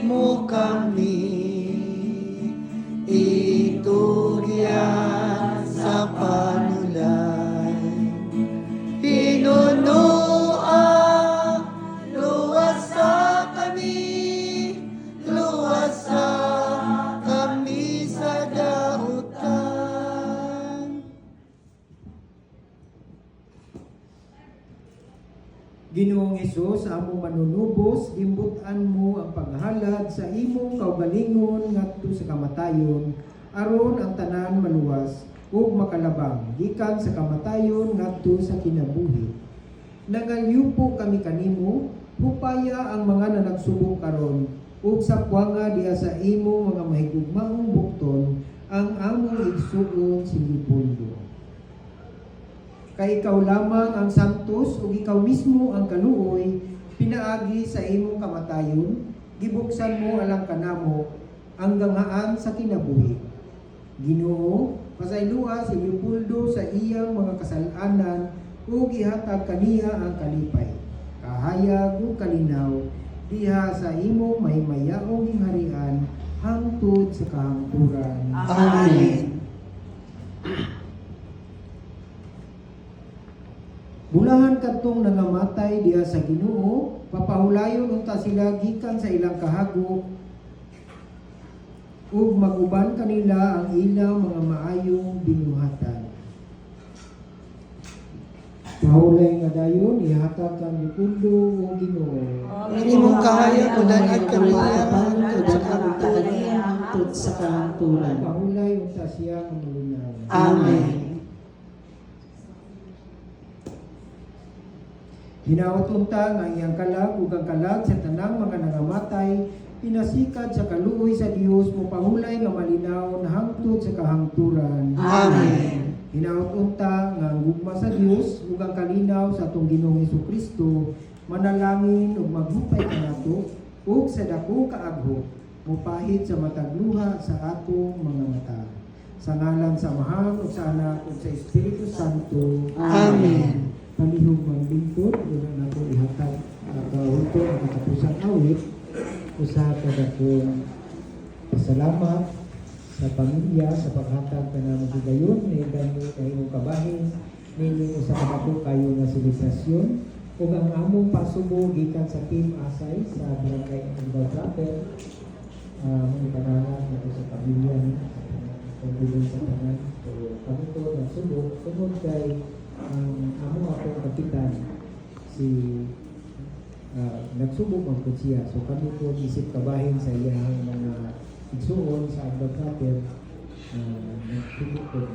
mo kami itugyan sa panulay. Pinunua, luwasa kami sa dahutan. Ginoong Hesus, sa among manunubos, imbutan mo ang paghalad sa imong kaugalingon ngadto sa kamatayon, aron ang tanan maluwas ug makalabang gikan sa kamatayon ngadto sa kinabuhi. Nangalyupo kami kanimo, hupaya ang mga nanagsubok karon ug sapwanga diha sa imong mga mahigugmaong bukton ang among igsuon si Leopoldo. Kay ikaw lamang ang santos ug ikaw mismo ang kaluoy, pinaagi sa imong kamatayon, gibuksan mo alang kanamo ang ganghaan sa kinabuhi. Ginoo, pasayloa si Leopoldo sa iyang mga kasalanan ug ihatag kaniya ang kalipay, kahayag ug kalinaw diha sa imong mahimayaong gingharian hangtod sa kahangturan. Amen. Bulahan kadtong nangamatay diha sa Ginoo, papahulayon unta sila gikan sa ilang kahagop ug maguban kanila ang ilang mga maayong binuhatan. Pahulay nga dayon ihatag kang Leopoldo o Ginoo. Minimong kahayag ulan at kamiyaman Tudan ang kaniya hangtod sa kahangturan. Pahulay unta siya ang malinaw. Amen. Hinaot unta nga iyang kalag ug ang kalag sa tanang mga nangamatay, pinasikad sa kaluoy sa Dios mo pahulay nga malinaw na hangtod sa kahangturan. Amen. Hinaot unta nga ang gugma sa Dios ug ang kalinaw sa atong Ginoong Hesukristo, manalangin ug maghupay kanato ug sa dako kaagho mupahid sa matag luha sa atong mga mata. Sa ngalan sa Mahal ug sa Anak ug sa Espiritu Santo. Amen. Palihog maglingkod, una na po ihatag kahunto ang katapusang awit, usa ka dakong pasalamat sa pamilya, sa paghatag ka na magigayon, na igano kayong kabahin, nining usa ka dako kayo nga selebrasyon, ug ang among pasubo gikan sa Team Asay sa Barangay Andaw Trapper, ipanangan nato sa pamilya ni pagbuloy sa tanan. So, kami to nagsubo, tungod kay amo akong kapitan si nagsubok ang siya. So kami po isip kabahin sa iyang mga igsuon sa Andaw Trapper, nagsubok po.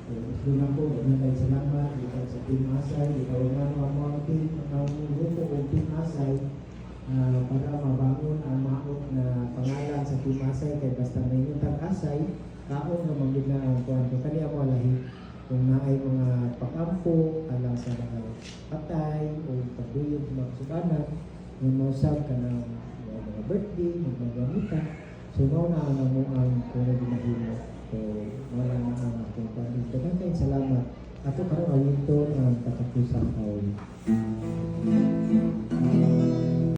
Gusto na po, magandang salamat ikaw sa Team Asay, ikaw nga ang team, ang grupo o Team Asay, para mabangon ang maot na pangalan sa Team Asay, kay basta may utang Asay, kaon na magiging ang kwanto. Kani ako alahi kung naay mga pakampo alang sa mga patay o pagduyog sa mga subanan, yung mausap ka ng mga birthday, mga gamita. So mauna na mo ang kung ginahimo. So wala na ang aking pamilya. Daghang salamat. Ato karon awito ang katapusang taon.